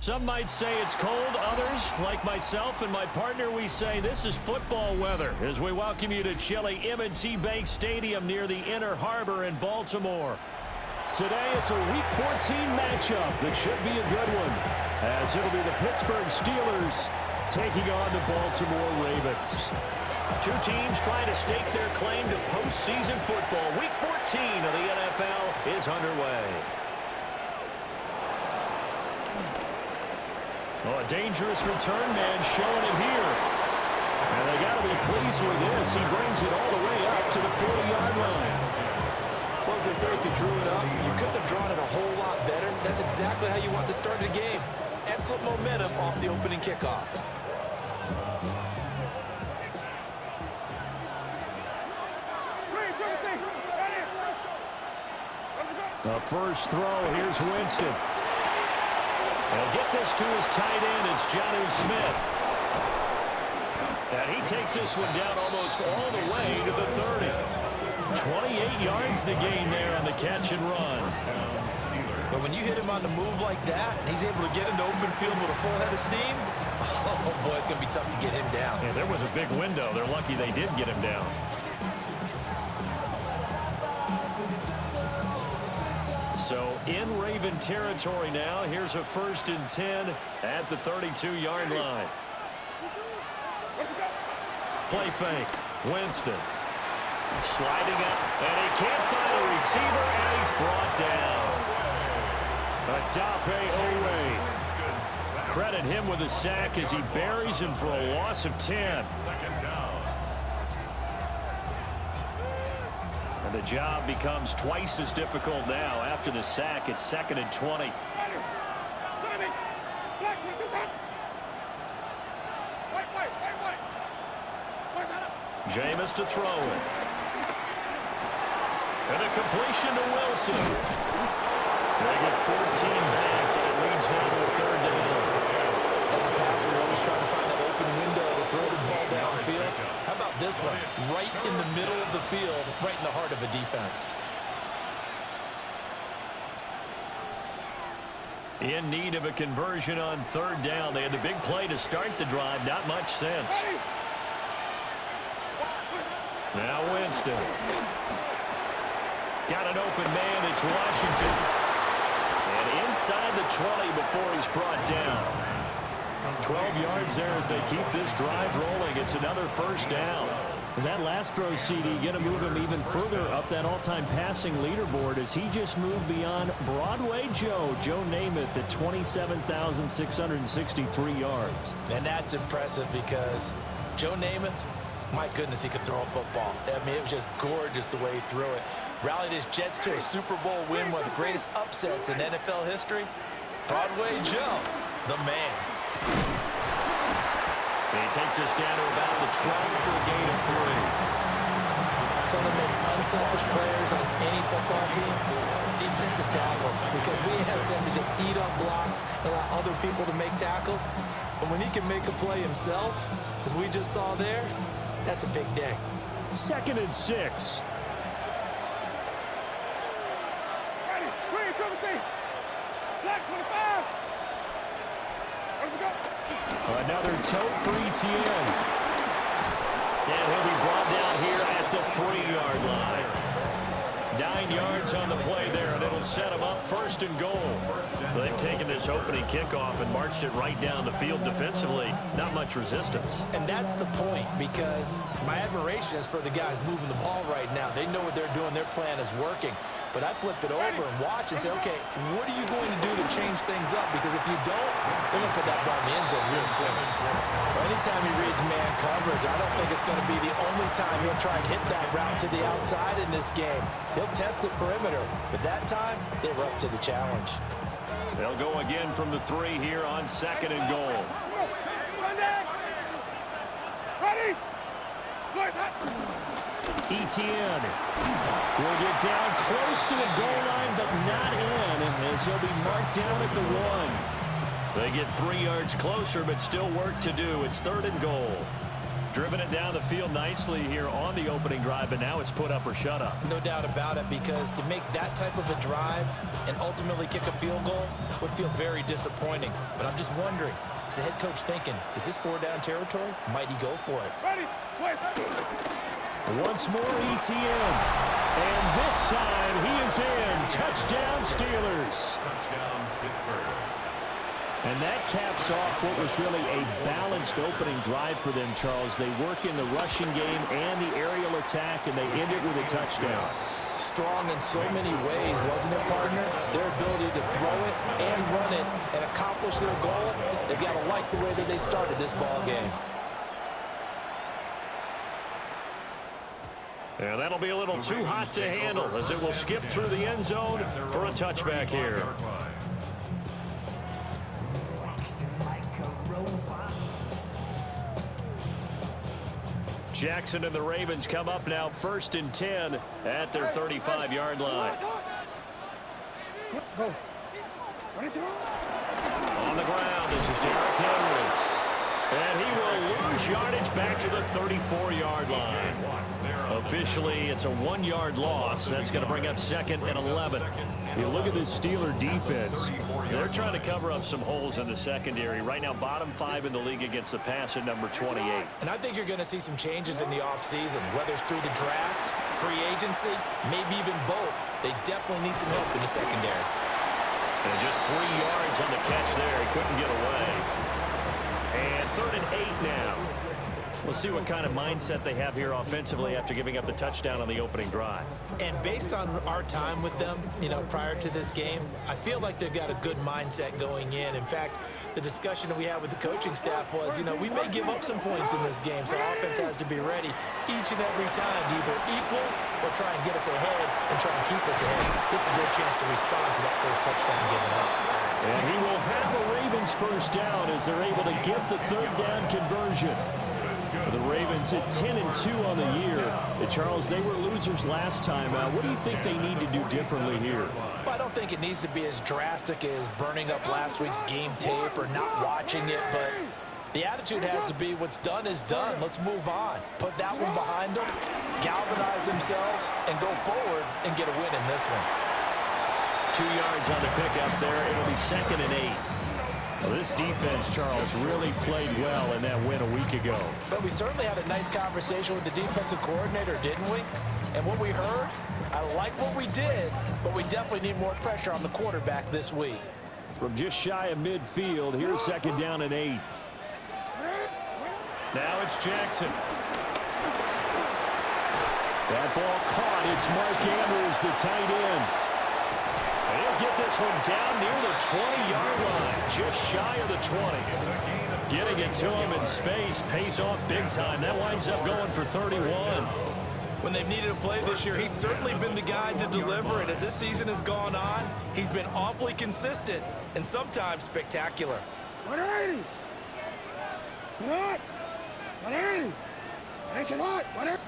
Some might say it's cold. Others, like myself and my partner, we say this is football weather as we welcome you to chilly M&T Bank Stadium near the Inner Harbor in Baltimore. Today, it's a Week 14 matchup that should be a good one, as it'll be the Pittsburgh Steelers taking on the Baltimore Ravens. Two teams trying to stake their claim to postseason football. Week 14 of the NFL is underway. Oh, a dangerous return man showing it here. And they got to be pleased with this. He brings it all the way up to the 40-yard line. Well, as they say, if you drew it up, you couldn't have drawn it a whole lot better. That's exactly how you want to start the game. Excellent momentum off the opening kickoff. The first throw, here's Winston. He'll get this to his tight end. It's Jonnu Smith. And he takes this one down almost all the way to the 30. 28 yards the gain there on the catch and run. But when you hit him on the move like that, and he's able to get into open field with a full head of steam, oh boy, it's going to be tough to get him down. Yeah, there was a big window. They're lucky they did get him down. So in Raven territory now. Here's a 1st and 10 at the 32-yard line. Play fake. Winston sliding up, and he can't find a receiver, and he's brought down. Adafe Owe. Credit him with a sack as he buries him for a loss of 10. The job becomes twice as difficult now. After the sack, it's 2nd and 20. Jameis to throw it. And a completion to Wilson. They get 14 back, but it leads now to a 3rd down. As a passer, you're always trying to find that open window to throw the ball downfield. How about this one? Right in the middle of the field, right in the heart of a defense. In need of a conversion on 3rd down. They had the big play to start the drive. Not much sense. Now Winston. Got an open man. It's Washington. And inside the 20 before he's brought down. 12 yards there as they keep this drive rolling. It's another 1st down. And that last throw, CD, going to move him even further up that all-time passing leaderboard as he just moved beyond Broadway Joe Namath at 27,663 yards. And that's impressive because Joe Namath, my goodness, he could throw a football. I mean, it was just gorgeous the way he threw it. Rallied his Jets to a Super Bowl win, one of the greatest upsets in NFL history. Broadway Joe, the man. He takes us down to about the 12 for a gain of 3. Some of the most unselfish players on any football team, defensive tackles, because we ask them to just eat up blocks and allow other people to make tackles. But when he can make a play himself, as we just saw there, that's a big day. 2nd and 6. Another tote for ETN. And he'll be brought down here at the 3-yard line. 9 yards on the play there, and it'll set him up 1st and goal. They've taken this opening kickoff and marched it right down the field defensively. Not much resistance. And that's the point, because my admiration is for the guys moving the ball right now. They know what they're doing. Their plan is working. But I flip it over and watch and say, okay, what are you going to do to change things up? Because if you don't, they're going to put that ball in the end zone real soon. Well, anytime he reads man coverage, I don't think it's going to be the only time he'll try and hit that route to the outside in this game. He'll test the perimeter, but that time, they were up to the challenge. They'll go again from the 3 here on 2nd and goal. Etienne will get down close to the goal line, but not in, as he'll be marked down at the 1. They get 3 yards closer, but still work to do. It's 3rd and goal. Driven it down the field nicely here on the opening drive, but now it's put up or shut up. No doubt about it, because to make that type of a drive and ultimately kick a field goal would feel very disappointing. But I'm just wondering, is the head coach thinking, is this 4-down territory? Might he go for it? Ready, wait. Once more, Etienne. And this time he is in. Touchdown, Steelers. Touchdown, Pittsburgh. And that caps off what was really a balanced opening drive for them, Charles. They work in the rushing game and the aerial attack, and they end it with a touchdown. Strong in so many ways, wasn't it, partner? Their ability to throw it and run it and accomplish their goal, they've got to like the way that they started this ball game. And that'll be a little too hot to handle as it will skip through the end zone for a touchback here. Jackson and the Ravens come up now 1st and 10 at their 35-yard line. On the ground, this is Derrick Henry. And he will lose yardage back to the 34-yard line. Officially, it's a 1-yard loss. That's going to bring up 2nd and 11. You look at this Steeler defense. They're trying to cover up some holes in the secondary. Right now, bottom 5 in the league against the pass at number 28. And I think you're going to see some changes in the offseason, whether it's through the draft, free agency, maybe even both. They definitely need some help in the secondary. And just 3 yards on the catch there. He couldn't get away. And 3rd and 8 now. We'll see what kind of mindset they have here offensively after giving up the touchdown on the opening drive. And based on our time with them, prior to this game, I feel like they've got a good mindset going in. In fact, the discussion that we had with the coaching staff was, we may give up some points in this game, so our offense has to be ready each and every time to either equal or try and get us ahead and try and keep us ahead. This is their chance to respond to that first touchdown given up. And he will have a Ravens first down as they're able to get the 3rd down conversion. The Ravens at 10-2 on the year. Charles, they were losers last time. What do you think they need to do differently here? Well, I don't think it needs to be as drastic as burning up last week's game tape or not watching it, but the attitude has to be what's done is done. Let's move on. Put that one behind them, galvanize themselves, and go forward and get a win in this one. 2 yards on the pickup there. It'll be 2nd and 8. Well, this defense, Charles, really played well in that win a week ago. But we certainly had a nice conversation with the defensive coordinator, didn't we? And what we heard, I like what we did, but we definitely need more pressure on the quarterback this week. From just shy of midfield, here's 2nd down and 8. Now it's Jackson. That ball caught. It's Mark Andrews, the tight end. And he'll get this one down near the 20-yard line, just shy of the 20. Getting it to him in space pays off big time. That winds up going for 31. When they've needed a play this year, he's certainly been the guy to deliver it. As this season has gone on, he's been awfully consistent and sometimes spectacular. 180. Good. 180. Nice and hot.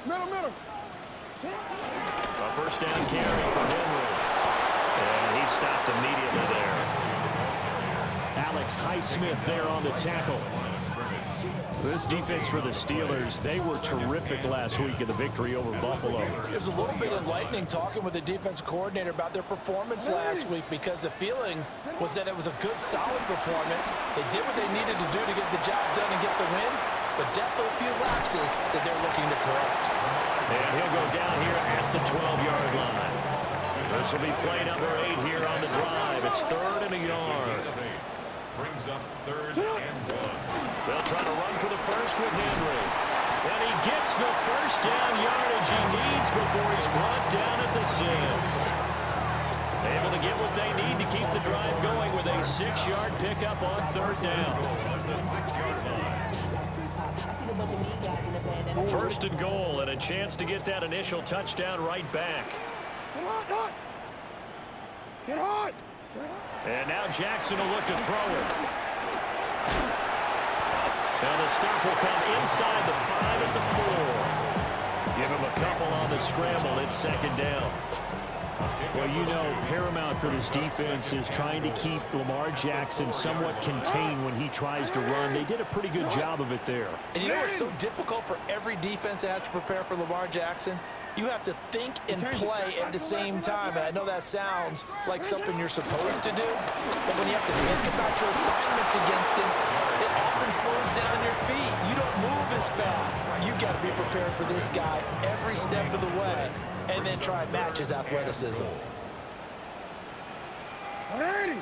Middle. A first down carry for Henry. And he stopped immediately there. Alex Highsmith there on the tackle. This defense for the Steelers, they were terrific last week in the victory over Buffalo. It was a little bit enlightening talking with the defense coordinator about their performance last week, because the feeling was that it was a good, solid performance. They did what they needed to do to get the job done and get the win, but definitely a few lapses that they're looking to correct. And he'll go down here at the 12-yard line. This will be play number 8 here on the drive. It's 3rd and a yard. Brings up 3rd and 1. They'll try to run for the first with Henry. And he gets the first down yardage he needs before he's brought down at the 6. Able to get what they need to keep the drive going with a 6-yard pickup on 3rd down. The 6-yard line. 1st and goal, and a chance to get that initial touchdown right back. Get hot. And now Jackson will look to throw it. And the stop will come inside the 5 at the 4. Give him a couple on the scramble. It's second down. Well, you know, paramount for this defense is trying to keep Lamar Jackson somewhat contained when he tries to run. They did a pretty good job of it there. And you know what's so difficult for every defense that has to prepare for Lamar Jackson? You have to think and play at the same time. And I know that sounds like something you're supposed to do, but when you have to think about your assignments against him, it often slows down your feet. You don't move as fast. You've got to be prepared for this guy every step of the way and then try and match his athleticism. 180.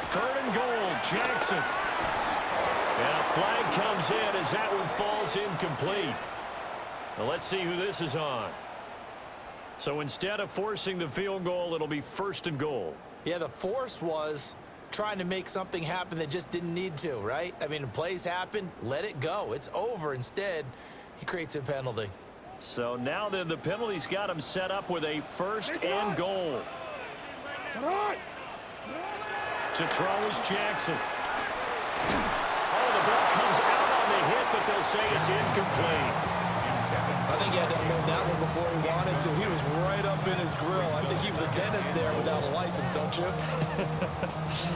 Third and goal, Jackson. And a flag comes in as that one falls incomplete. Now let's see who this is on. So instead of forcing the field goal, it'll be first and goal. Yeah, the force was trying to make something happen that just didn't need to, right? I mean, plays happen, let it go. It's over. Instead, he creates a penalty. So now then the penalty's got him set up with a first and goal. To throw is Jackson. Oh, the ball comes out on the hit, but they'll say it's incomplete. I think he had to unload that one before he wanted to. He was right up in his grill. I think he was a dentist there without a license, don't you?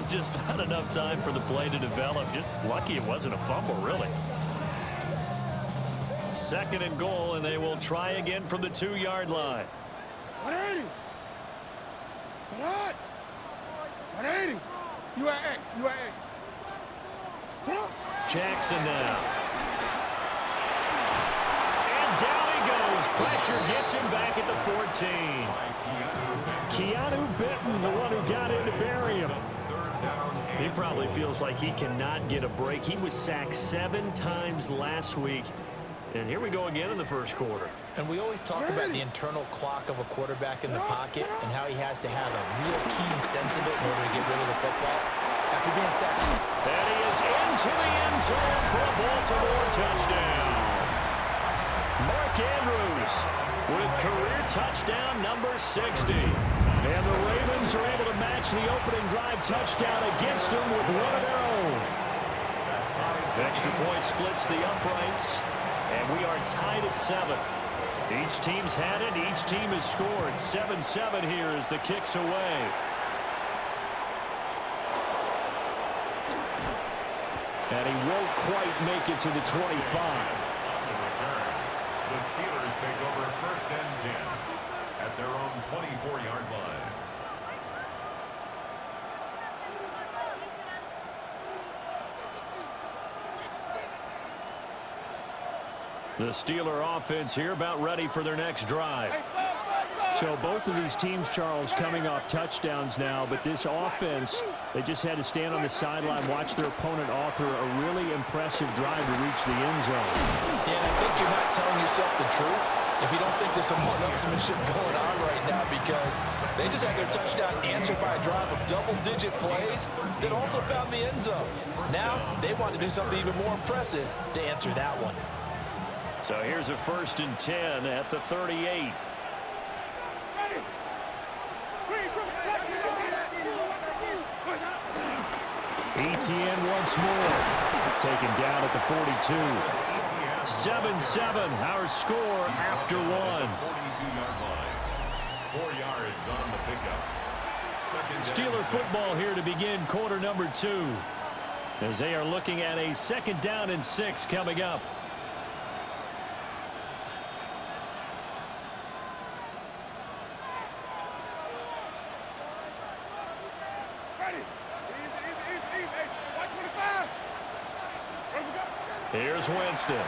Just not enough time for the play to develop. Just lucky it wasn't a fumble, really. Second and goal, and they will try again from the 2-yard line. 180. 180. You at X. You at X. Jackson now. And down he goes. Pressure gets him back at the 14. Keanu Benton, the one who got in to bury him. He probably feels like he cannot get a break. He was sacked 7 times last week. And here we go again in the first quarter. And we always talk about the internal clock of a quarterback in the pocket and how he has to have a real keen sense of it in order to get rid of the football. After being sacked. And he is into the end zone for a Baltimore touchdown. Mark Andrews with career touchdown number 60. And the Ravens are able to match the opening drive touchdown against them with one of their own. Extra point splits the uprights. And we are tied at 7. Each team's had it. Each team has scored. 7-7 here as the kick's away. And he won't quite make it to the 25. The Steelers take over first and 10 at their own 24-yard line. The Steeler offense here about ready for their next drive. So both of these teams, Charles, coming off touchdowns now, but this offense, they just had to stand on the sideline, watch their opponent author a really impressive drive to reach the end zone. Yeah, and I think you're not telling yourself the truth if you don't think there's some one-upsmanship going on right now, because they just had their touchdown answered by a drive of double-digit plays that also found the end zone. Now they want to do something even more impressive to answer that one. So here's a first and 10 at the 38. ETN once more. Taken down at the 42. 7-7, our score after 1. 42-yard line. 4 yards on the pickup. Steeler football here to begin quarter number 2. As they are looking at a 2nd down and 6 coming up. Here's Winston.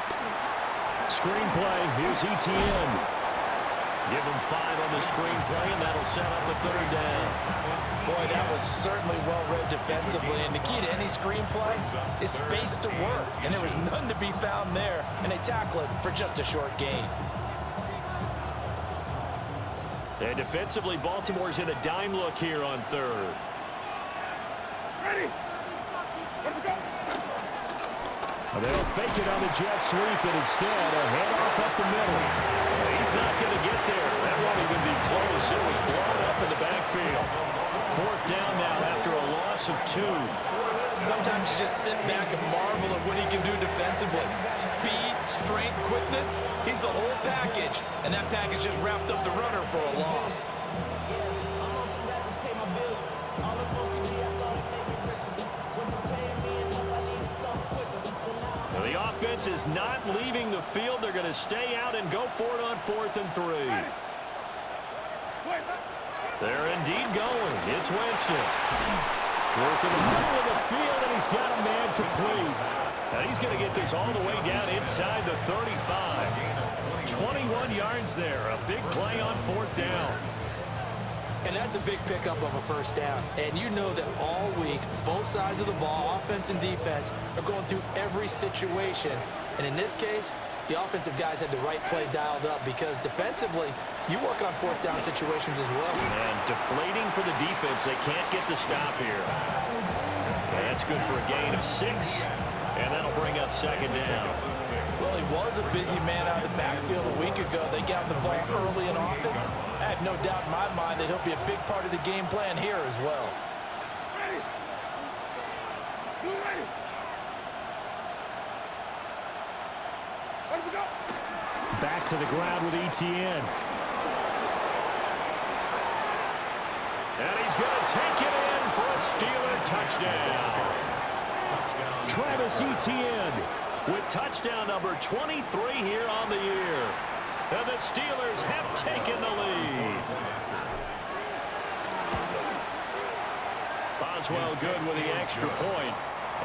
Screenplay. Here's ETN. Give him 5 on the screenplay, and that'll set up a 3rd down. Boy, that was certainly well-read defensively. And the key to any screenplay is space to work. And there was none to be found there. And they tackle it for just a short gain. And defensively, Baltimore's in a dime look here on 3rd. Ready. Let me go. They'll fake it on the jet sweep, and instead a handoff up the middle. He's not going to get there. That won't even be close. It was blown up in the backfield. 4th down now after a loss of 2. Sometimes you just sit back and marvel at what he can do defensively. Speed, strength, quickness, he's the whole package. And that package just wrapped up the runner for a loss. The offense is not leaving the field. They're going to stay out and go for it on 4th and 3. They're indeed going. It's Winston. Working the middle of the field, and he's got a man complete. Now he's going to get this all the way down inside the 35. 21 yards there. A big play on 4th down. And that's a big pickup of a first down. And you know that all week, both sides of the ball, offense and defense, are going through every situation. And in this case, the offensive guys had the right play dialed up because defensively, you work on 4th down situations as well. And deflating for the defense. They can't get the stop here. And that's good for a gain of 6. And that'll bring up 2nd down. Well, he was a busy man out of the backfield a week ago. They got the ball early and often. I have no doubt in my mind that he'll be a big part of the game plan here as well. Back to the ground with Etienne. And he's going to take it in for a Steeler touchdown. Travis Etienne with touchdown number 23 here on the year. And the Steelers have taken the lead. Boswell good with the extra point.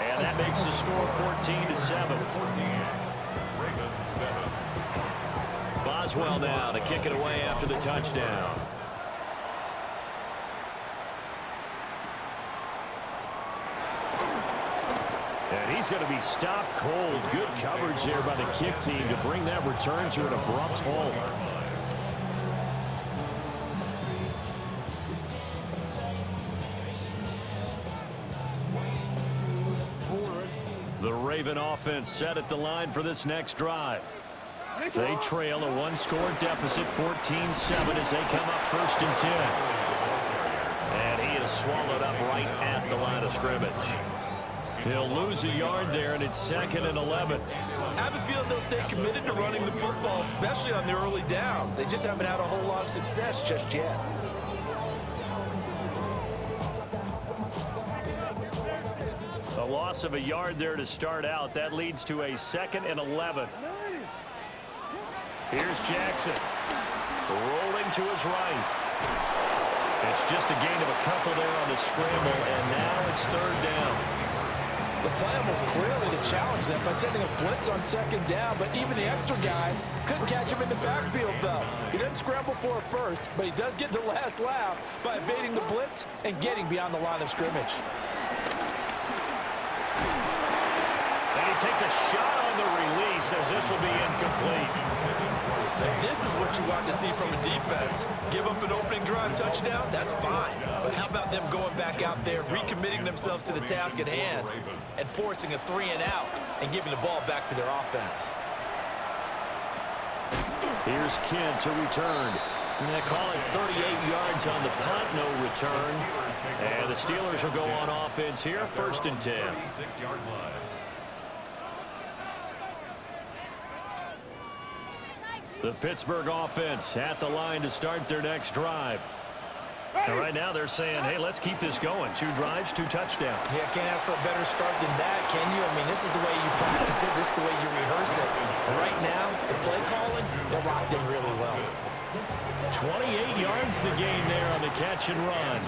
And that makes the score 14-7. Boswell now to kick it away after the touchdown. And he's going to be stopped cold. Good coverage there by the kick team to bring that return to an abrupt halt. The Raven offense set at the line for this next drive. They trail a one-score deficit, 14-7, as they come up 1st and 10. And he is swallowed up right at the line of scrimmage. He'll lose a yard there, and it's 2nd and 11. I have a feeling they'll stay committed to running the football, especially on the early downs. They just haven't had a whole lot of success just yet. A loss of a yard there to start out. That leads to a 2nd and 11. Here's Jackson. Rolling to his right. It's just a gain of a couple there on the scramble, and now it's 3rd down. The plan was clearly to challenge them by sending a blitz on 2nd down, but even the extra guys couldn't catch him in the backfield, though. He didn't scramble for a first, but he does get the last laugh by evading the blitz and getting beyond the line of scrimmage. And he takes a shot on the release as this will be incomplete. And this is what you want to see from a defense. Give up an opening drive touchdown, that's fine. But how about them going back out there, recommitting themselves to the task at hand, and forcing a 3-and-out and giving the ball back to their offense? Here's Kent to return. And they call it 38 yards on the punt, no return. And the Steelers will go on offense here, 1st and 10. The Pittsburgh offense at the line to start their next drive. And right now they're saying, hey, let's keep this going. 2 drives, 2 touchdowns. Yeah, can't ask for a better start than that, can you? I mean, this is the way you practice it. This is the way you rehearse it. But right now, the play calling, they're locked in really well. 28 yards the gain there on the catch and run.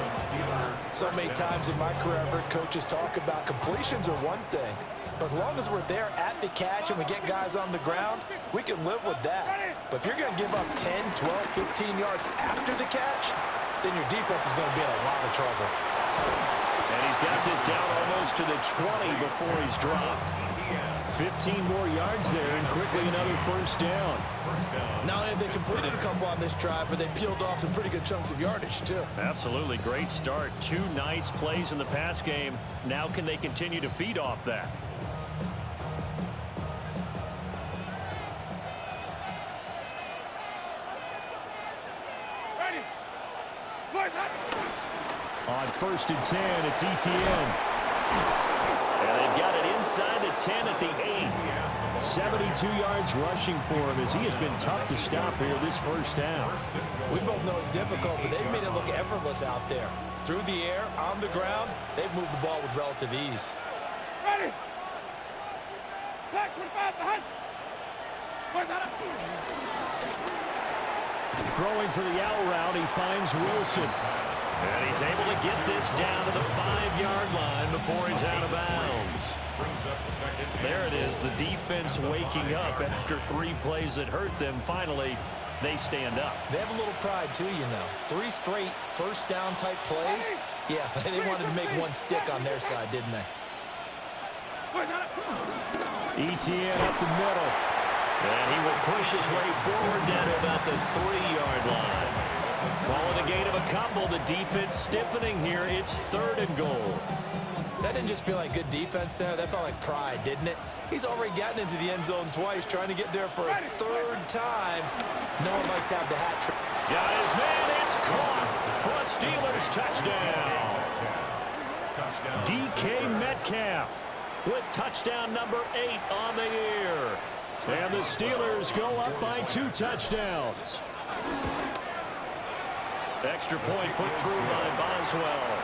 So many times in my career, I've heard coaches talk about completions are one thing. But as long as we're there at the catch and we get guys on the ground, we can live with that. But if you're going to give up 10, 12, 15 yards after the catch, then your defense is going to be in a lot of trouble. And he's got this down almost to the 20 before he's dropped. 15 more yards there and quickly another 1st down. Not only have they completed a couple on this drive, but they peeled off some pretty good chunks of yardage, too. Absolutely. Great start. 2 nice plays in the pass game. Now can they continue to feed off that? On 1st and 10, it's Etienne. And they've got it inside the 10 at the 8. 72 yards rushing for him as he has been tough to stop here this first half. We both know it's difficult, but they've made it look effortless out there. Through the air, on the ground, they've moved the ball with relative ease. Ready. Back 25 behind. Throwing for the out route, he finds Wilson. And he's able to get this down to the 5-yard line before he's out of bounds. There it is, the defense waking up after 3 plays that hurt them. Finally, they stand up. They have a little pride, too, you know. 3 straight first-down type plays. Yeah, they wanted to make one stick on their side, didn't they? ETN up the middle. And he will push his way forward down to about the 3-yard line. Calling a gain of a couple. The defense stiffening here. It's 3rd and goal. That didn't just feel like good defense there. That felt like pride, didn't it? He's already gotten into the end zone twice, trying to get there for a 3rd time. No one likes to have the hat trick. Got his man. It's caught for a Steelers touchdown. DK Metcalf with touchdown number 8 on the year. And the Steelers go up by 2 touchdowns. Extra point put through by Boswell.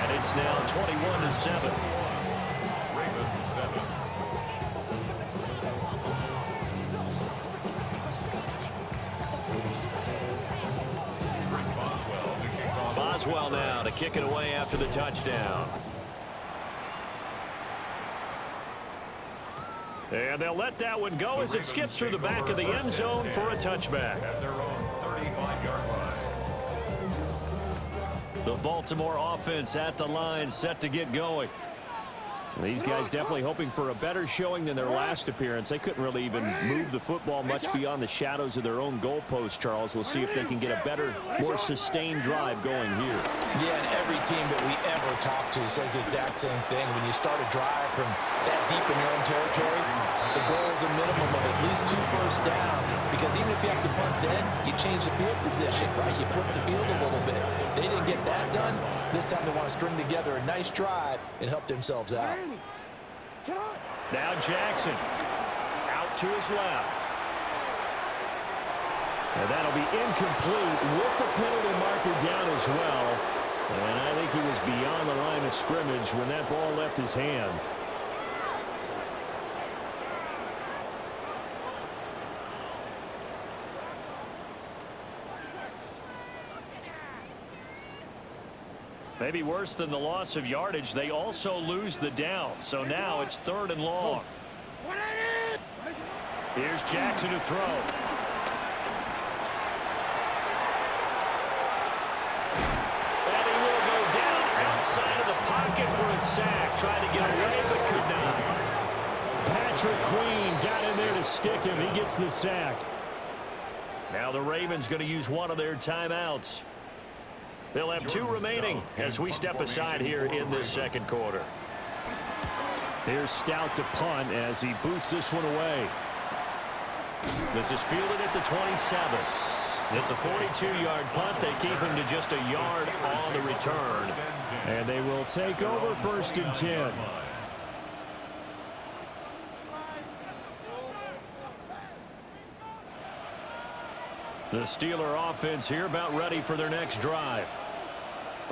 And it's now 21-7. Ravens 7. Boswell now to kick it away after the touchdown. And they'll let that one go as it skips through the back of the end zone for a touchback. At their own 35-yard line. The Baltimore offense at the line, set to get going. These guys definitely hoping for a better showing than their last appearance. They couldn't really even move the football much beyond the shadows of their own goalpost, Charles. We'll see if they can get a better, more sustained drive going here. Yeah, and every team that we ever talk to says the exact same thing. When you start a drive from that deep in your own territory, the goal is a minimum of at least 2 first downs. Because even if you have to punt then, you change the field position, right? You flip the field a little bit. They didn't get that done. This time they want to string together a nice drive and help themselves out. Now Jackson out to his left. And that'll be incomplete with the penalty marker down as well. And I think he was beyond the line of scrimmage when that ball left his hand. Maybe worse than the loss of yardage, they also lose the down. So now it's 3rd and long. Here's Jackson to throw. And he will go down outside of the pocket for a sack. Trying to get away, but could not. Patrick Queen got in there to stick him. He gets the sack. Now the Ravens going to use one of their timeouts. They'll have 2 remaining as we step aside here in this second quarter. Here's Stout to punt as he boots this one away. This is fielded at the 27. It's a 42-yard punt. They keep him to just a yard on the return. And they will take over 1st and 10. The Steeler offense here about ready for their next drive.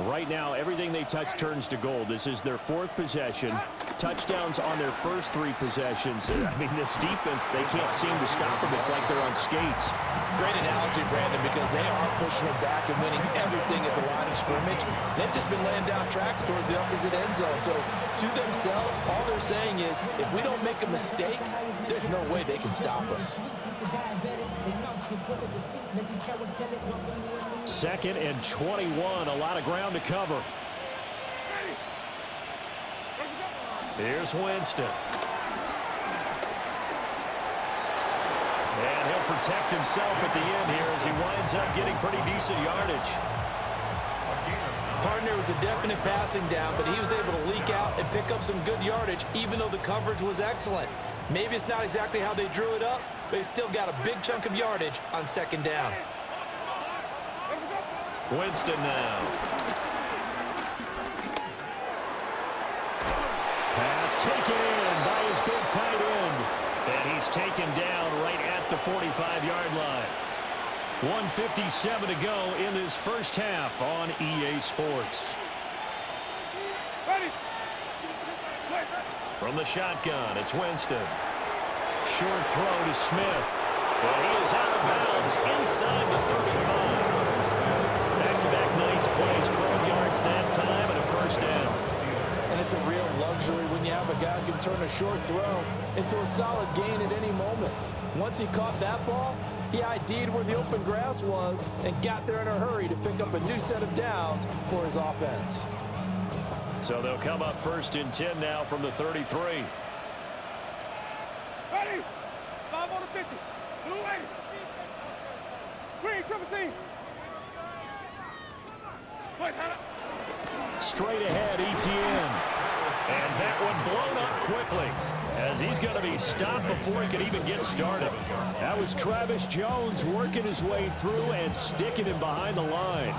Right now, everything they touch turns to gold. This is their 4th possession. Touchdowns on their first 3 possessions. I mean, this defense, they can't seem to stop them. It's like they're on skates. Great analogy, Brandon, because they are pushing it back and winning everything at the line of scrimmage. They've just been laying down tracks towards the opposite end zone. So, to themselves, all they're saying is, if we don't make a mistake, there's no way they can stop us. 2nd and 21. A lot of ground to cover. Here's Winston. And he'll protect himself at the end here as he winds up getting pretty decent yardage. Partner was a definite passing down, but he was able to leak out and pick up some good yardage, even though the coverage was excellent. Maybe it's not exactly how they drew it up, but he still got a big chunk of yardage on 2nd down. Winston now. Pass is taken in by his big tight end. And he's taken down right at the 45-yard line. 1:57 to go in this first half on EA Sports. Ready. From the shotgun, it's Winston. Short throw to Smith. And he is out of bounds inside the 35. Back-to-back nice plays, 12 yards that time, and a first down. And it's a real luxury when you have a guy who can turn a short throw into a solid gain at any moment. Once he caught that ball, he ID'd where the open grass was and got there in a hurry to pick up a new set of downs for his offense. So they'll come up first and 10 now from the 33. Ready. 5 on the 50. Blue 80. Green, triple team. Wait, Straight ahead, ETN. And that one blown up quickly as he's going to be stopped before he can even get started. That was Travis Jones working his way through and sticking him behind the line.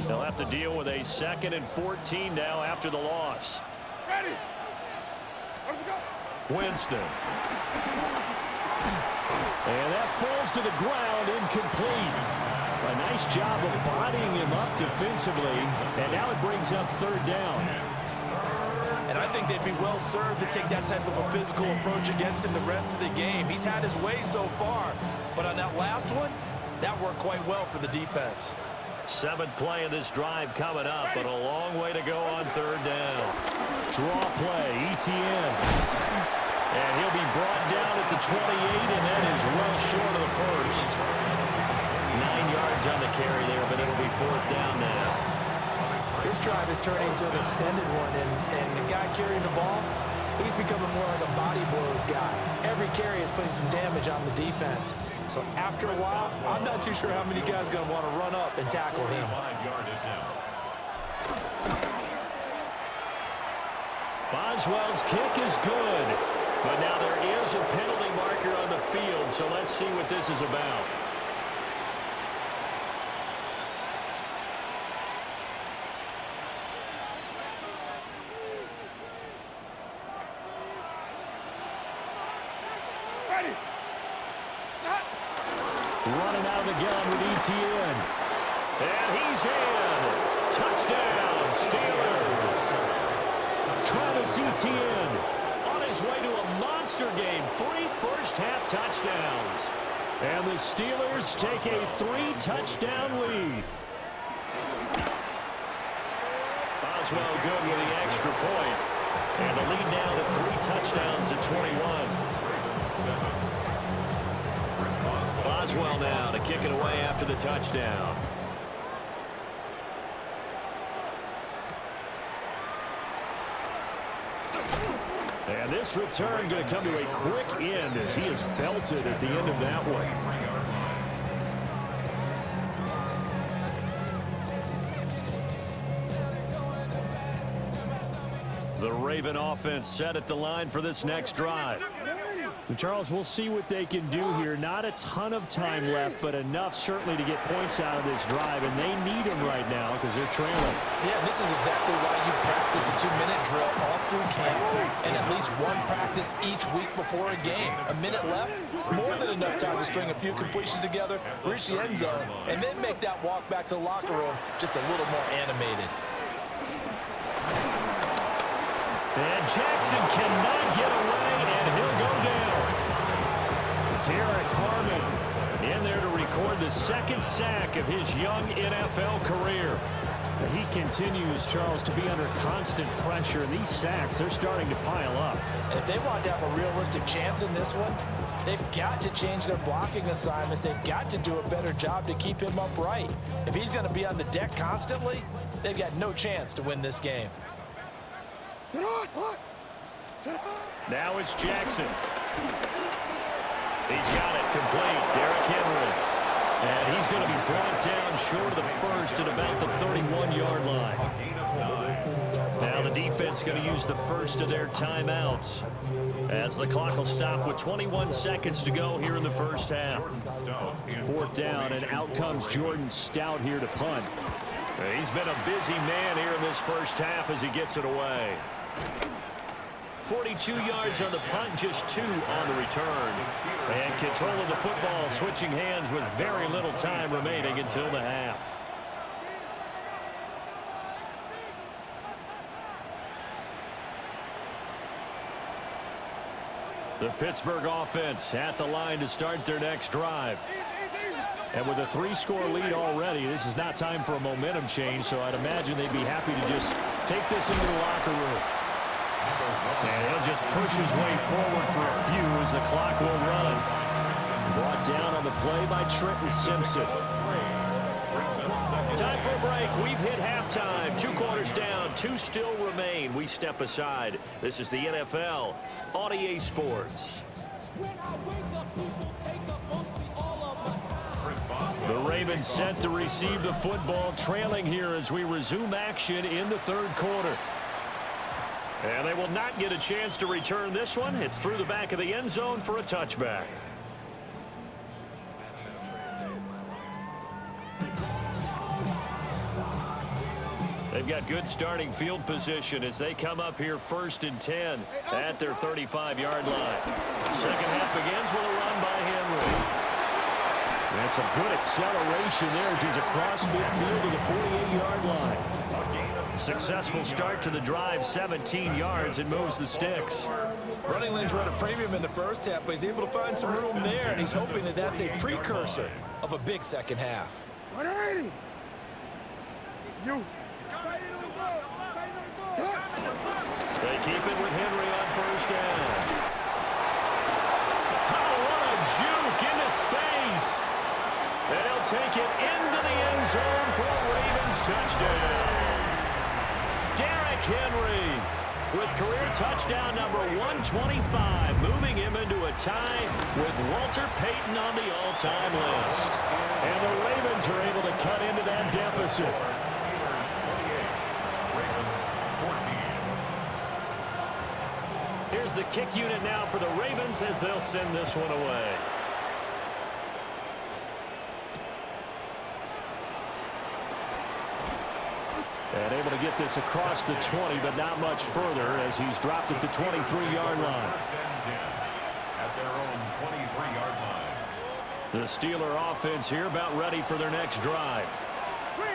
They'll have to deal with a 2nd and 14 now after the loss. Ready. Where we go? Winston. And that falls to the ground, incomplete. A nice job of bodying him up defensively, and now it brings up 3rd down. And I think they'd be well served to take that type of a physical approach against him the rest of the game. He's had his way so far, but on that last one, that worked quite well for the defense. 7th play of this drive coming up, but a long way to go on 3rd down. Draw play, ETN. And he'll be brought down at the 28, and that is well short of the first. 9 yards on the carry there, but it'll be 4th down now. This drive is turning into an extended one, and the guy carrying the ball, he's becoming more like a body blows guy. Every carry is putting some damage on the defense. So after a while, I'm not too sure how many guys are going to want to run up and tackle him. 5-yard attempt. Boswell's kick is good. But now there is a penalty marker on the field, so let's see what this is about. Ready. Stop. Running out of the gun with ETN. And he's in. Touchdown, Steelers. Travis Etienne on his way to a monster game. 3 first-half touchdowns. And the Steelers take a 3-touchdown lead. Boswell good with the extra point. And the lead now to 3 touchdowns at 21. Boswell now to kick it away after the touchdown. And this return going to come to a quick end as he is belted at the end of that one. The Raven offense set at the line for this next drive. And Charles, we'll see what they can do here. Not a ton of time left, but enough certainly to get points out of this drive, and they need them right now because they're trailing. Yeah, this is exactly why you practice a 2-minute drill all through camp and at least one practice each week before a game. A minute left, more than enough time to string a few completions together, reach the end zone, and then make that walk back to the locker room just a little more animated. And Jackson cannot get away, and he'll go down. Derek Harmon in there to record the 2nd sack of his young NFL career. He continues, Charles, to be under constant pressure. These sacks, they're starting to pile up. And if they want to have a realistic chance in this one, they've got to change their blocking assignments. They've got to do a better job to keep him upright. If he's going to be on the deck constantly, they've got no chance to win this game. Now it's Jackson. He's got it complete. Derrick Henry. And he's going to be brought down short of the first at about the 31-yard line. Now the defense going to use the first of their timeouts as the clock will stop with 21 seconds to go here in the first half. Fourth down, and out comes Jordan Stout here to punt. He's been a busy man here in this first half as he gets it away. 42 yards on the punt, just 2 on the return. And control of the football switching hands with very little time remaining until the half. The Pittsburgh offense at the line to start their next drive. And with a 3-score lead already, this is not time for a momentum change, so I'd imagine they'd be happy to just take this into the locker room. And he'll just push his way forward for a few as the clock will run. Brought down on the play by Trenton Simpson. Time for a break. We've hit halftime. 2 quarters down. 2 still remain. We step aside. This is the NFL on EA Sports. The Ravens set to receive the football, trailing here as we resume action in the third quarter. And they will not get a chance to return this one. It's through the back of the end zone for a touchback. They've got good starting field position as they come up here 1st and 10 at their 35-yard line. Second half begins with a run by Henry. And some good acceleration there as he's across midfield to the 48-yard line. Successful start to the drive, 17 yards, and moves the sticks. Running lanes were at a premium in the first half, but he's able to find some room there, and he's hoping that that's a precursor of a big second half. They keep it with Henry on first down. Oh, what a juke into space. And he'll take it into the end zone for a Ravens touchdown. Derrick Henry with career touchdown number 125, moving him into a tie with Walter Payton on the all-time list. And the Ravens are able to cut into that deficit. Here's the kick unit now for the Ravens as they'll send this one away. And able to get this across the 20, but not much further as he's dropped it to 23-yard line. At their own 23-yard line. The Steeler offense here about ready for their next drive.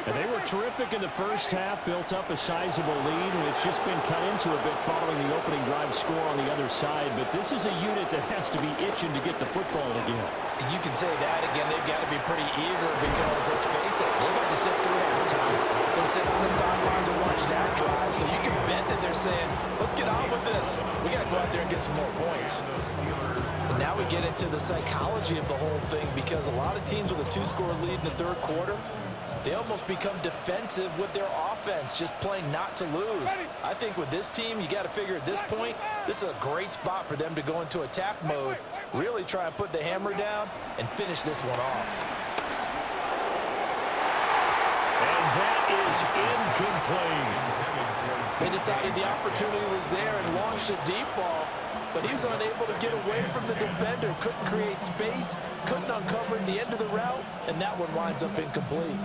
And they were terrific in the first half, built up a sizable lead, and it's just been cut into a bit following the opening drive score on the other side. But this is a unit that has to be itching to get the football again. You can say that again. They've got to be pretty eager because, let's face it, they've had to sit through halftime. They sit on the sidelines and watch that drive, so you can bet that they're saying, let's get on with this. We got to go out there and get some more points. And now we get into the psychology of the whole thing because a lot of teams with a 2-score lead in the third quarter, they almost become defensive with their offense, just playing not to lose. I think with this team, you got to figure at this point, this is a great spot for them to go into attack mode, really try and put the hammer down and finish this one off. And that is incomplete. They decided the opportunity was there and launched a deep ball, but he was unable to get away from the defender, couldn't create space, couldn't uncover the end of the route, and that one winds up incomplete.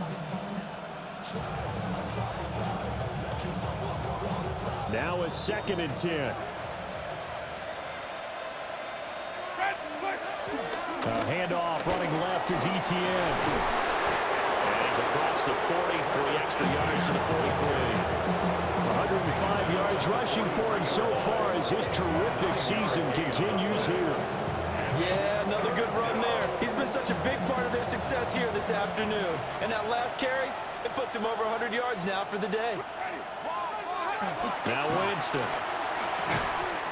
Now a 2nd and 10. A handoff running left is Etienne. And he's across the 40, 3 extra yards to the 43. 105 yards rushing for him so far as his terrific season continues here. Yeah, another good run there. He's been such a big part of their success here this afternoon. And that last carry, it puts him over 100 yards now for the day. Now Winston.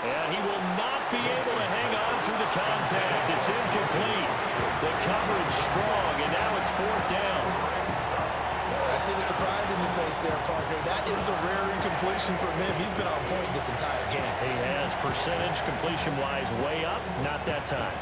And he will not be able to hang on through the contact. It's incomplete. The coverage strong, and now it's 4th down. I see the surprise in your face there, partner. That is a rare incompletion from him. He's been on point this entire game. He has percentage completion-wise way up, not that time.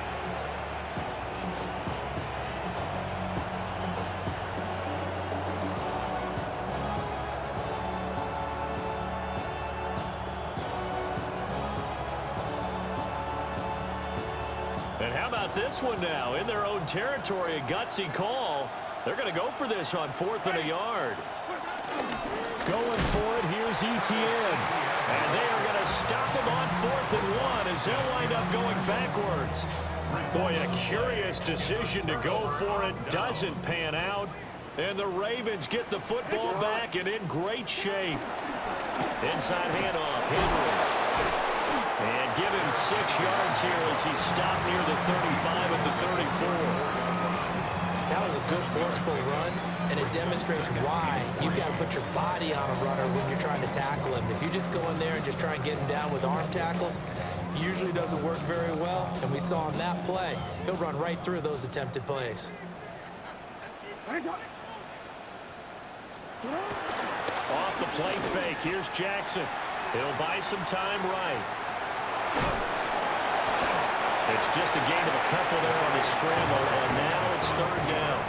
And how about this one now? In their own territory, a gutsy call. They're going to go for this on 4th and a yard. Going for it, here's Etienne. And they are going to stop him on 4th and 1 as they'll wind up going backwards. Boy, a curious decision to go for it. Doesn't pan out. And the Ravens get the football back and in great shape. Inside handoff, Henry. And give him 6 yards here as he stopped near the 35 at the 34. That was a good forceful run, and it demonstrates why you've got to put your body on a runner when you're trying to tackle him. If you just go in there and just try and get him down with arm tackles, usually doesn't work very well, and we saw on that play, he'll run right through those attempted plays. Off the play fake, here's Jackson. He'll buy some time right. It's just a gain of a couple there on the scramble, and now it's 3rd down.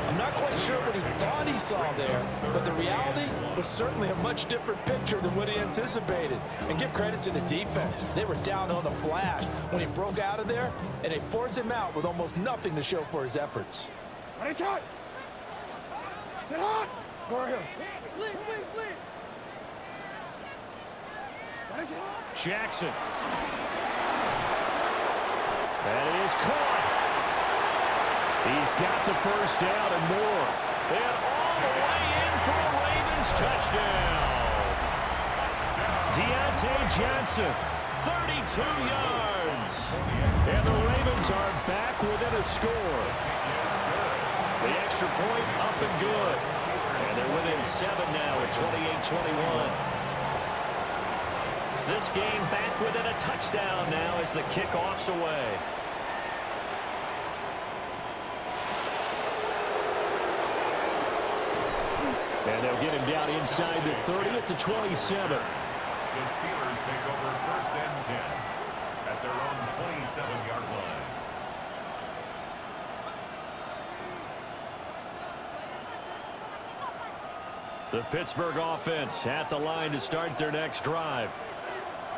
I'm not quite sure what he thought he saw there, but the reality was certainly a much different picture than what he anticipated. And give credit to the defense. They were down on the flash when he broke out of there, and they forced him out with almost nothing to show for his efforts. Ready, shot. Sit hot. Go here. Jackson. And it is caught. He's got the 1st down and more. And all the way in for a Ravens touchdown. Deontay Johnson, 32 yards. And the Ravens are back within a score. The extra point up and good. And they're within 7 now at 28-21. This game back within a touchdown now as the kickoff's away. And they'll get him down inside the 30 at the 27. The Steelers take over 1st and 10 at their own 27-yard line. The Pittsburgh offense at the line to start their next drive.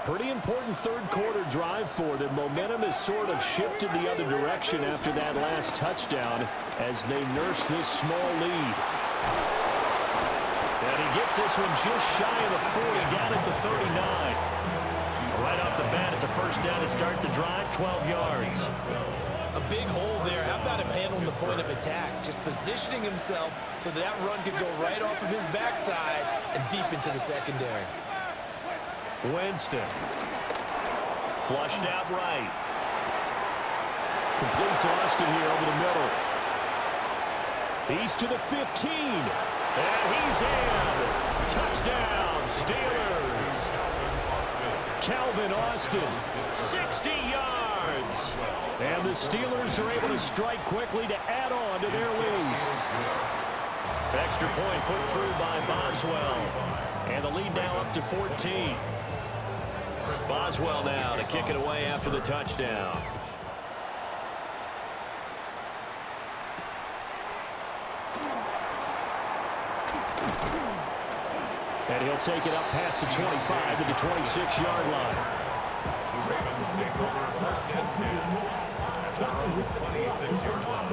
Pretty important 3rd quarter drive for them. Momentum has sort of shifted the other direction after that last touchdown as they nurse this small lead. And he gets this one just shy of the 40, down at the 39. Right off the bat, it's a 1st down to start the drive, 12 yards. A big hole there. How about him handling the point of attack? Just positioning himself so that run could go right off of his backside and deep into the secondary. Winston. Flushed out right. Completes Austin here over the middle. He's to the 15. And he's in. Touchdown, Steelers. Calvin Austin, 60 yards. And the Steelers are able to strike quickly to add on to their lead. Extra point put through by Boswell. And the lead now up to 14. Boswell now to kick it away after the touchdown. And he'll take it up past the 25 to the 26-yard line. The Ravens take over 1st and 10 at their own 26-yard line.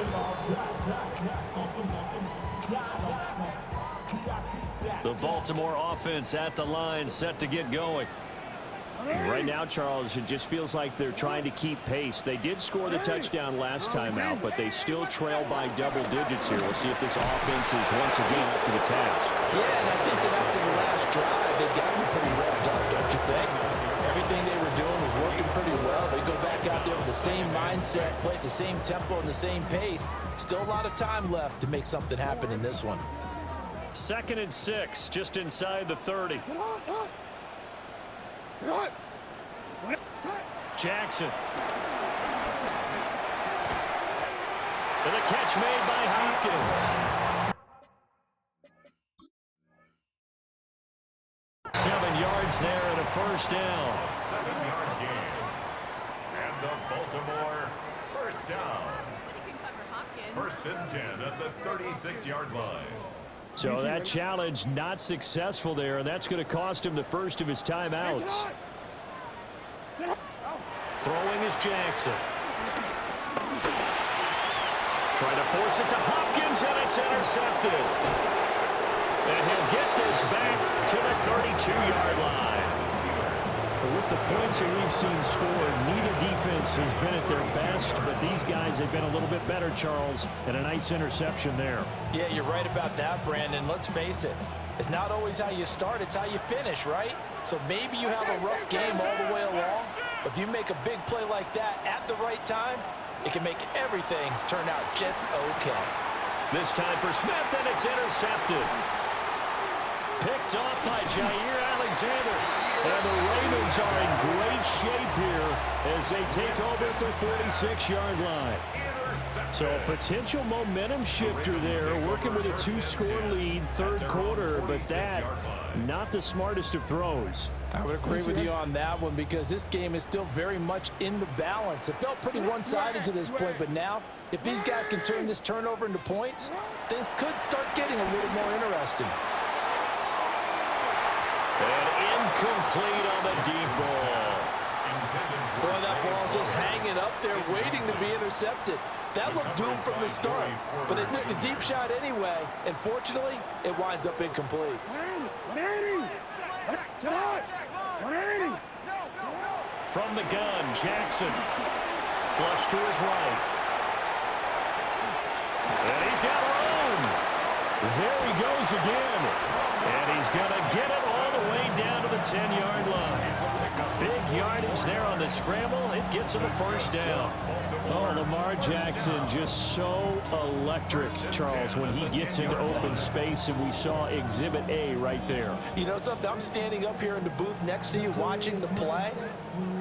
The Baltimore offense at the line, set to get going. Right now, Charles, it just feels like they're trying to keep pace. They did score the touchdown last time out, but they still trail by double digits here. We'll see if this offense is once again up to the task. Yeah, and I think that after the last drive, they got them pretty revved up, don't you think? Everything they were doing was working pretty well. They go back out there with the same mindset, play at the same tempo and the same pace. Still a lot of time left to make something happen in this one. 2nd and 6, just inside the 30. Jackson. And the catch made by Hopkins. 7 yards there and a 1st down. 7-yard gain. And the Baltimore 1st down. 1st and 10 at the 36-yard line. So that challenge not successful there, and that's going to cost him the first of his timeouts. Throwing is Jackson. Trying to force it to Hopkins, and it's intercepted. And he'll get this back to the 32-yard line. With the points that we've seen scored, neither defense has been at their best, but these guys have been a little bit better, Charles, and a nice interception there. Yeah, you're right about that, Brandon. Let's face it. It's not always how you start, it's how you finish, right? So maybe you have a rough game all the way along, but if you make a big play like that at the right time, it can make everything turn out just okay. This time for Smith, and it's intercepted. Picked off by Jair Alexander. And the Ravens are in great shape here as they take over at the 46-yard line. So a potential momentum shifter there, working with a 2-score lead, third quarter, but that, not the smartest of throws. I would agree with you on that one because this game is still very much in the balance. It felt pretty one-sided to this point, but now, if these guys can turn this turnover into points, things could start getting a little more interesting. And incomplete on the deep ball. Boy, that ball's just hanging up there waiting to be intercepted. That looked doomed from the start, but they took the deep shot anyway, and fortunately, it winds up incomplete. From the gun, Jackson. Flush to his right. And he's got room. There he goes again. And he's going to get it all the way down to the 10-yard line. Big yardage there on the scramble. It gets him a first down. Oh, Lamar Jackson just so electric, Charles, when he gets into open space, and we saw Exhibit A right there. You know something? I'm standing up here in the booth next to you watching the play.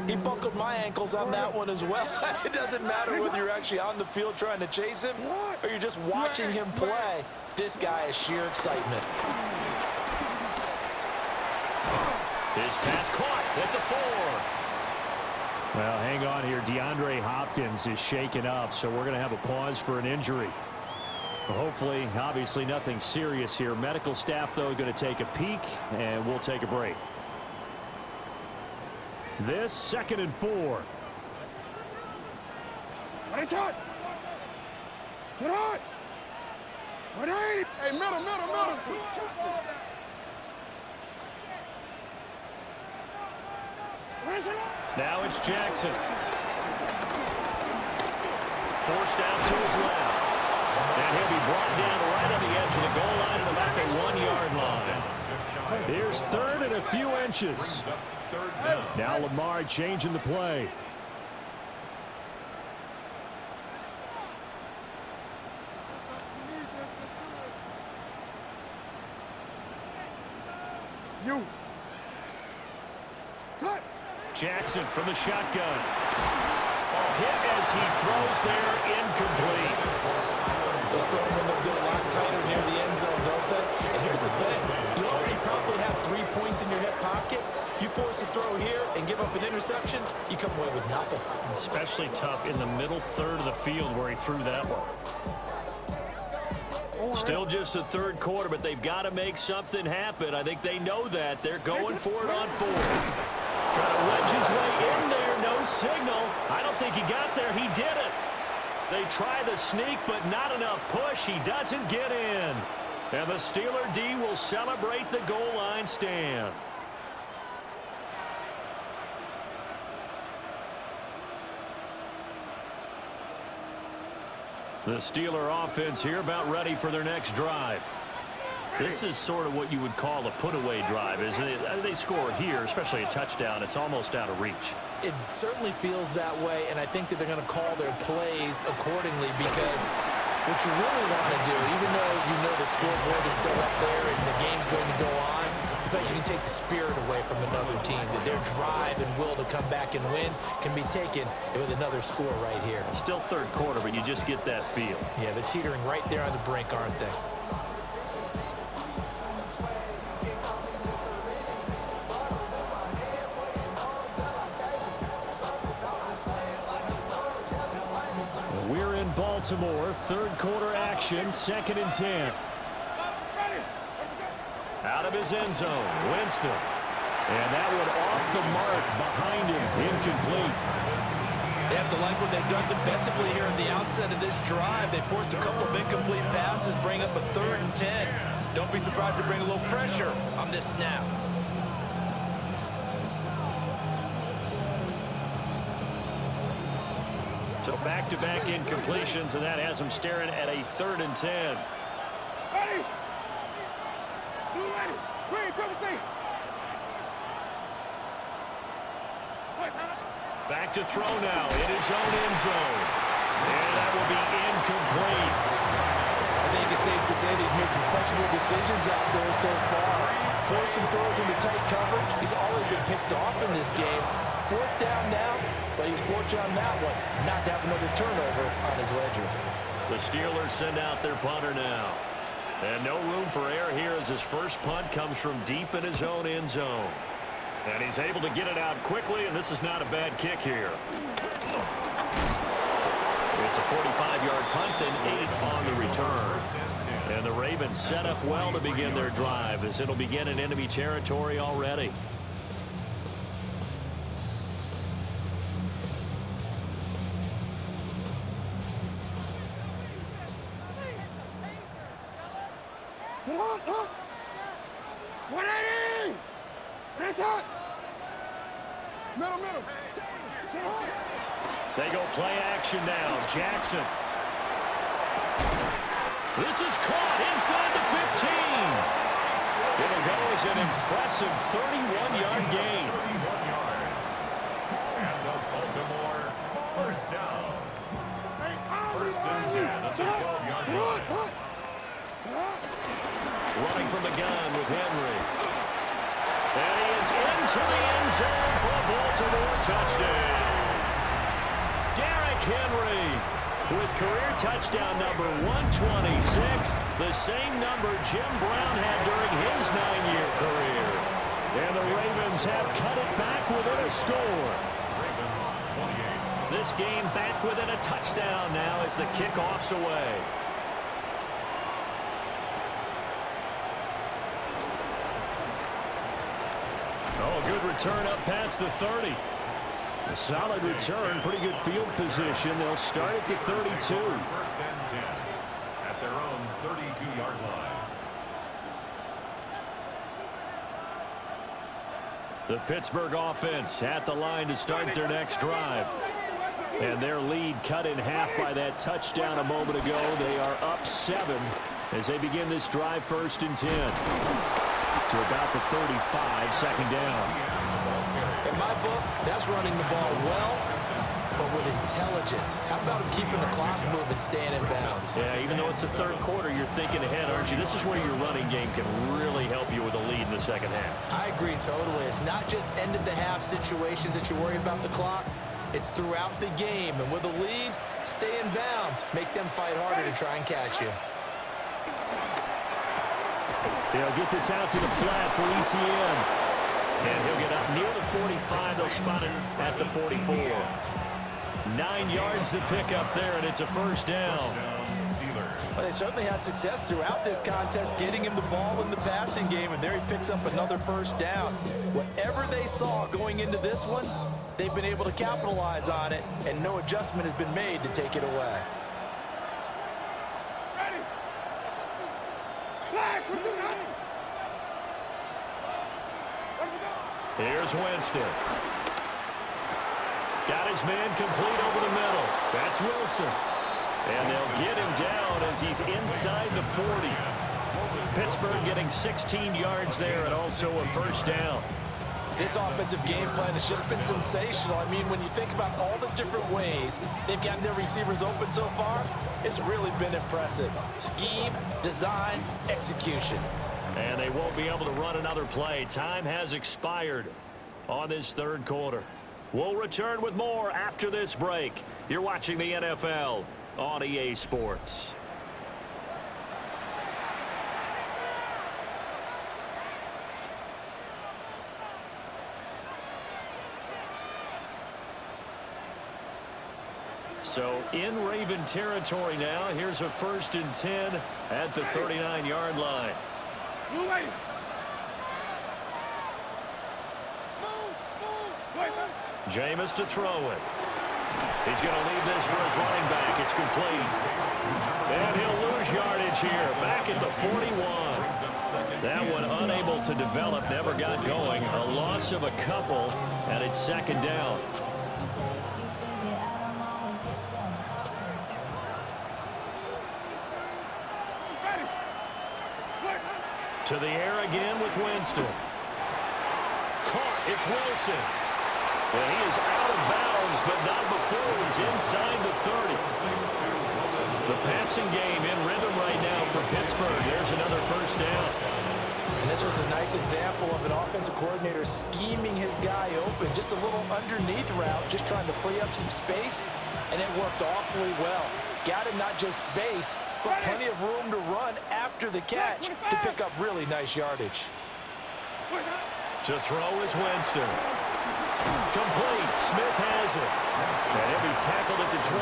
He buckled my ankles on that one as well. It doesn't matter whether you're actually on the field trying to chase him or you're just watching him play. This guy is sheer excitement. His pass caught at the 4. Well, hang on here. DeAndre Hopkins is shaken up, so we're going to have a pause for an injury. Hopefully, obviously nothing serious here. Medical staff, though, going to take a peek, and we'll take a break. This 2nd and 4. It's hot. Get on. Hey, middle. Now it's Jackson. Forced out to his left. And he'll be brought down right on the edge of the goal line at about the 1-yard line. Here's 3rd and a few inches. Now Lamar changing the play. Jackson from the shotgun. Hit as he throws there, incomplete. Those throwing windows get a lot tighter near the end zone, don't they? And here's the thing. You already probably have 3 points in your hip pocket. You force a throw here and give up an interception, you come away with nothing. Especially tough in the middle third of the field where he threw that one. Still just the third quarter, but they've got to make something happen. I think they know that. They're going for it on 4th. Trying to wedge his way in there. No signal. I don't think he got there. He did it. They try the sneak, but not enough push. He doesn't get in. And the Steeler D will celebrate the goal line stand. The Steeler offense here about ready for their next drive. This is sort of what you would call a put-away drive, isn't it? They score here, especially a touchdown. It's almost out of reach. It certainly feels that way, and I think that they're going to call their plays accordingly because what you really want to do, even though you know the scoreboard is still up there and the game's going to go on, I think you can take the spirit away from another team, that their drive and will to come back and win can be taken with another score right here. Still third quarter, but you just get that feel. Yeah, they're teetering right there on the brink, aren't they? We're in Baltimore, third quarter action, 2nd and 10. Out of his end zone, Winston. And that one off the mark behind him, incomplete. They have to like what they've done defensively here at the outset of this drive. They forced a couple of incomplete passes, bring up a 3rd and 10. Don't be surprised to bring a little pressure on this snap. So back-to-back incompletions, and that has them staring at a 3rd and 10. Ready? Blue ready. Green, double thing. Back to throw now in his own end zone. And that will be incomplete. I think it's safe to say that he's made some questionable decisions out there so far. Forced some throws into tight coverage. He's already been picked off in this game. 4th down now, but he's fortunate on that one, not to have another turnover on his ledger. The Steelers send out their punter now. And no room for error here as his first punt comes from deep in his own end zone. And he's able to get it out quickly, and this is not a bad kick here. It's a 45-yard punt and 8 on the return. And the Ravens set up well to begin their drive as it'll begin in enemy territory already. Middle. They go play action now. Jackson. This is caught inside the 15. It'll go as an impressive 31-yard gain. 31 yards. And the Baltimore first down. First and 10 at the 12-yard line. Running from the gun with Henry. And he is into the end zone for a Baltimore touchdown. Derrick Henry with career touchdown number 126, the same number Jim Brown had during his 9-year career. And the Ravens have cut it back within a score. Ravens 28. This game back within a touchdown now as the kickoff's away. Oh, good return up past the 30. A solid return, pretty good field position. They'll start at the 32. First and 10 at their own 32-yard line. The Pittsburgh offense at the line to start their next drive. And their lead cut in half by that touchdown a moment ago. They are up 7 as they begin this drive 1st and 10. To about the 35, 2nd down. In my book, that's running the ball well, but with intelligence. How about him keeping the clock moving, staying in bounds? Yeah, even though it's the 3rd quarter, you're thinking ahead, aren't you? This is where your running game can really help you with a lead in the 2nd half. I agree totally. It's not just end-of-the-half situations that you worry about the clock. It's throughout the game. And with a lead, stay in bounds. Make them fight harder to try and catch you. They'll get this out to the flat for ETN. And he'll get up near the 45. They'll spot it at the 44. 9 yards to pick up there, and it's a 1st down. Well, they certainly had success throughout this contest, getting him the ball in the passing game, and there he picks up another 1st down. Whatever they saw going into this one, they've been able to capitalize on it, and no adjustment has been made to take it away. Here's Winston. Got his man complete over the middle. That's Wilson. And they'll get him down as he's inside the 40. Pittsburgh getting 16 yards there and also a 1st down. This offensive game plan has just been sensational. I mean, when you think about all the different ways they've gotten their receivers open so far, it's really been impressive. Scheme, design, execution. And they won't be able to run another play. Time has expired on this 3rd quarter. We'll return with more after this break. You're watching the NFL on EA Sports. So in Raven territory now. Here's a 1st and 10 at the 39-yard line. Jameis to throw it. He's going to leave this for his running back. It's complete. And he'll lose yardage here. Back at the 41. That one unable to develop, never got going. A loss of a couple, and it's second down. To the air again with Winston. Caught. It's Wilson. And he is out of bounds, but not before he's inside the 30. The passing game in rhythm right now for Pittsburgh. There's another first down. And this was a nice example of an offensive coordinator scheming his guy open. Just a little underneath route, just trying to free up some space, and it worked awfully well. Got him not just space, but plenty of room to run after the catch to pick up really nice yardage. To throw is Winston. Complete. Smith has it. And he'll be tackled at the 23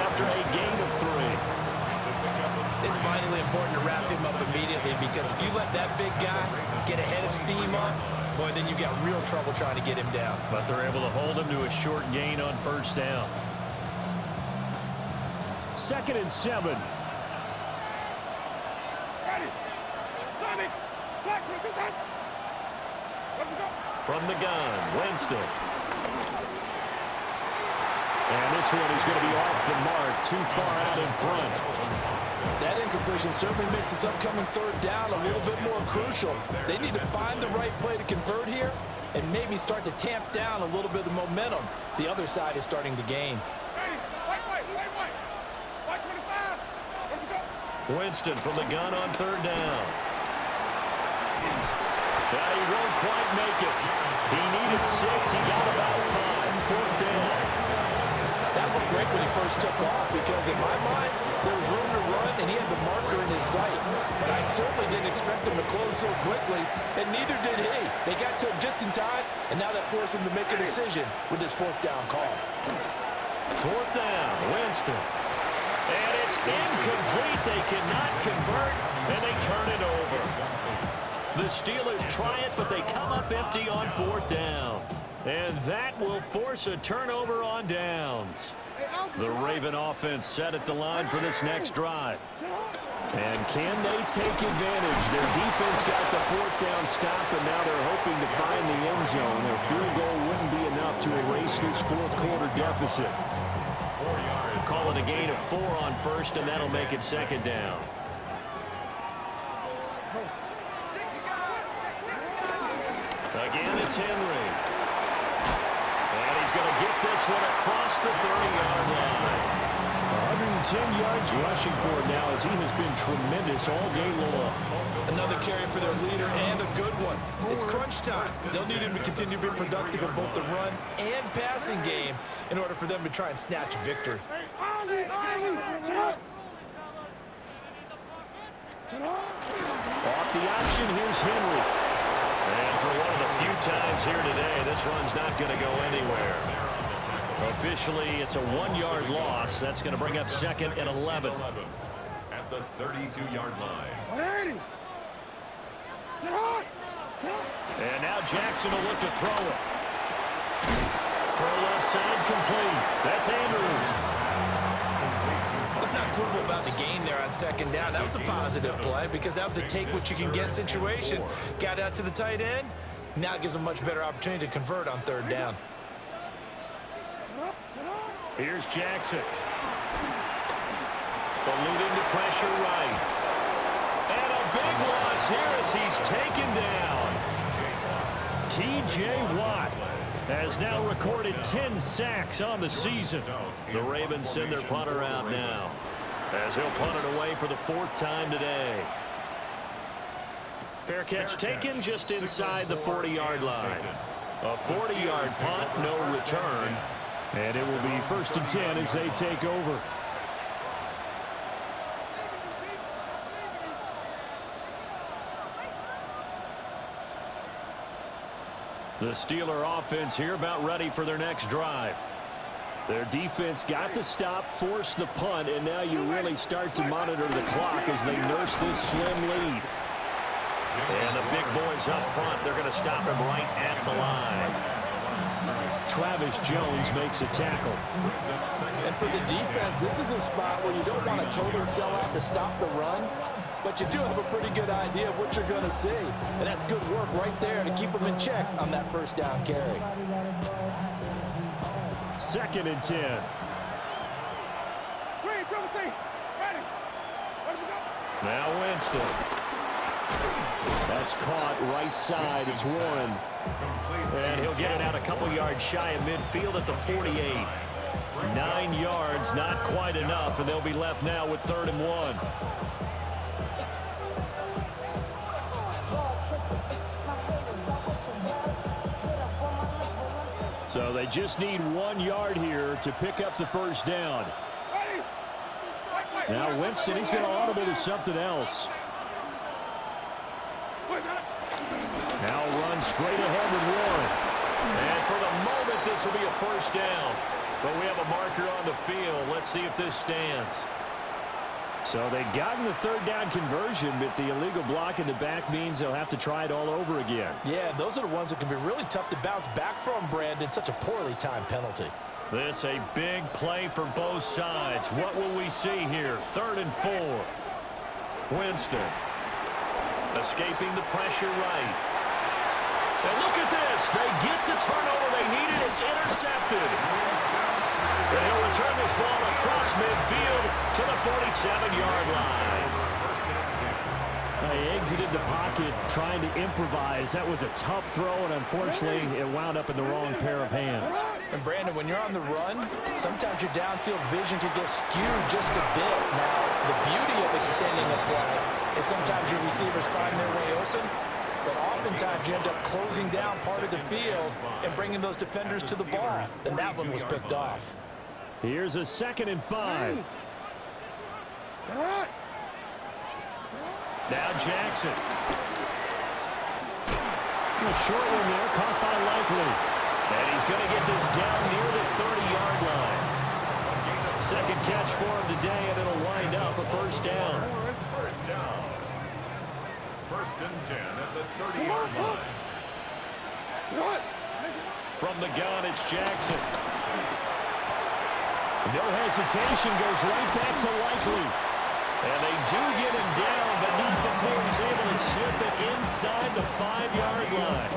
after a gain of 3. It's vitally important to wrap him up immediately, because if you let that big guy get ahead of steam up, boy, then you've got real trouble trying to get him down. But they're able to hold him to a short gain on first down. 2nd and 7. From the gun, Winston. And this one is going to be off the mark, too far out in front. That incompletion certainly makes this upcoming third down a little bit more crucial. They need to find the right play to convert here and maybe start to tamp down a little bit of momentum the other side is starting to gain. Winston from the gun on third down. Yeah, he won't quite make it. He needed 6. He got about 5. Fourth down. That looked great when he first took off, because in my mind, there was room to run and he had the marker in his sight. But I certainly didn't expect him to close so quickly, and neither did he. They got to him just in time, and now that forced him to make a decision with this fourth down call. Fourth down, Winston. And it's incomplete. They cannot convert, and they turn it over. The Steelers try it, but they come up empty on fourth down. And that will force a turnover on downs. The Raven offense set at the line for this next drive. And can they take advantage? Their defense got the fourth down stop, and now they're hoping to find the end zone. Their field goal wouldn't be enough to erase this fourth quarter deficit. Call it a gain of 4 on first, and that'll make it second down. Again, it's Henry. And he's going to get this one across the 30-yard line. 110 yards rushing for him now, as he has been tremendous all game long. Another carry for their leader, and a good one. It's crunch time. They'll need him to continue to be productive in both the run and passing game in order for them to try and snatch a victory. Off the option, here's Henry. And for one of the few times here today, this run's not going to go anywhere. Officially, it's a 1-yard loss. That's going to bring up 2nd and 11. At the 32-yard line. And now Jackson will look to throw it. Throw left side, complete. That's Andrews. Let's not quibble about the game there on second down. That was a positive play, because that was a take-what-you-can-get situation. Got out to the tight end. Now it gives them a much better opportunity to convert on third down. Here's Jackson. Alluding to pressure right. And a big loss here as he's taken down. T.J. Watt has now recorded 10 sacks on the season. The Ravens send their punter out now, as he'll punt it away for the 4th time today. Fair catch taken just inside the 40-yard line. A 40-yard punt, no return. And it will be 1st and 10 as they take over. The Steeler offense here about ready for their next drive. Their defense got the stop, forced the punt, and now you really start to monitor the clock as they nurse this slim lead. And the big boys up front, they're going to stop him right at the line. Travis Jones makes a tackle. And for the defense, this is a spot where you don't want to totally sell out to stop the run, but you do have a pretty good idea of what you're going to see. And that's good work right there to keep them in check on that first down carry. 2nd and 10. Now Winston. That's caught right side. It's Warren. And he'll get it out a couple yards shy of midfield at the 48. 9 yards, not quite enough, and they'll be left now with 3rd and 1. So they just need 1 yard here to pick up the first down. Now Winston, he's going to audible to something else. Now run straight ahead with Warren. And for the moment, this will be a first down. But we have a marker on the field. Let's see if this stands. So they've gotten the 3rd down conversion, but the illegal block in the back means they'll have to try it all over again. Yeah, those are the ones that can be really tough to bounce back from, Brandon. Such a poorly timed penalty. This a big play for both sides. What will we see here? 3rd and 4. Winston escaping the pressure right. And look at this. They get the turnover they needed. It's intercepted. And he'll return this ball across midfield to the 47-yard line. He exited the pocket trying to improvise. That was a tough throw, and unfortunately, it wound up in the wrong pair of hands. And, Brandon, when you're on the run, sometimes your downfield vision can get skewed just a bit. Now, the beauty of extending a play is sometimes your receivers find their way open, but oftentimes you end up closing down part of the field and bringing those defenders to the ball. And that one was picked off. Here's a 2nd and 5. Now Jackson. A short one there, caught by Likely. And he's going to get this down near the 30-yard line. 2nd catch for him today, and it'll wind up a first down. First down. 1st and 10 at the 30-yard line. From the gun, it's Jackson. No hesitation, goes right back to Likely. And they do get him down, but not before he's able to slip it inside the 5-yard line.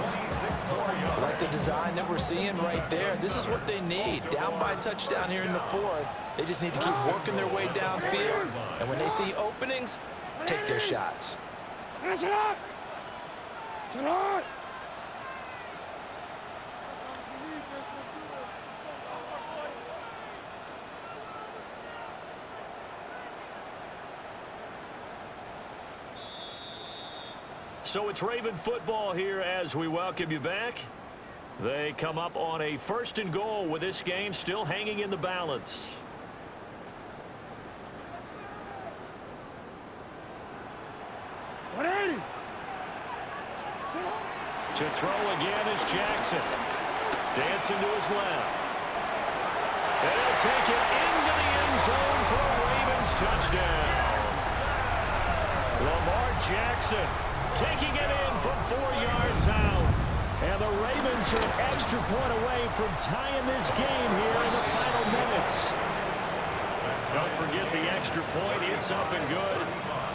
I like the design that we're seeing right there. This is what they need. Down by a touchdown here in the 4th. They just need to keep working their way downfield. And when they see openings, take their shots. So it's Raven football here as we welcome you back. They come up on a 1st and goal with this game still hanging in the balance. To throw again is Jackson. Dancing to his left. And he'll take it into the end zone for a Ravens touchdown. Lamar Jackson taking it in from 4 yards out. And the Ravens are an extra point away from tying this game here in the final minutes. Don't forget the extra point. It's up and good.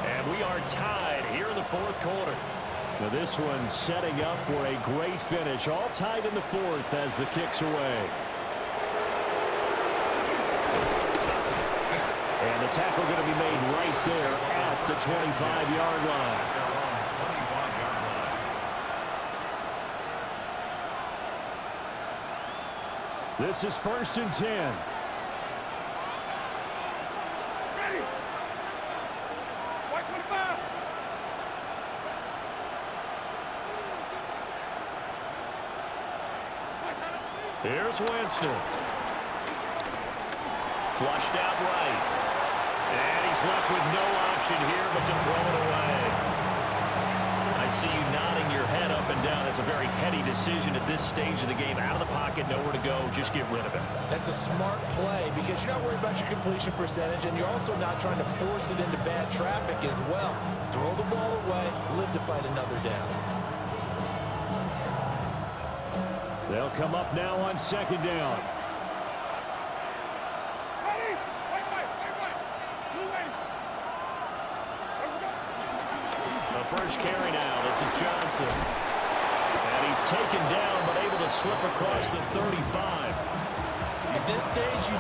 And we are tied here in the 4th quarter. Now this one setting up for a great finish. All tied in the 4th as the kick's away. And the tackle going to be made right there at the 25-yard line. This is 1st and 10. Here's Winston. Flushed out right. And he's left with no option here but to throw it away. I see you nodding your head up and down. It's a very heady decision at this stage of the game. Out of the pocket, nowhere to go. Just get rid of it. That's a smart play because you're not worried about your completion percentage, and you're also not trying to force it into bad traffic as well. Throw the ball away, live to fight another down. They'll come up now on second down. Ready? Wait. Blue wing. The first carry now. This is Johnson. And he's taken down, but able to slip across the 35. At this stage, you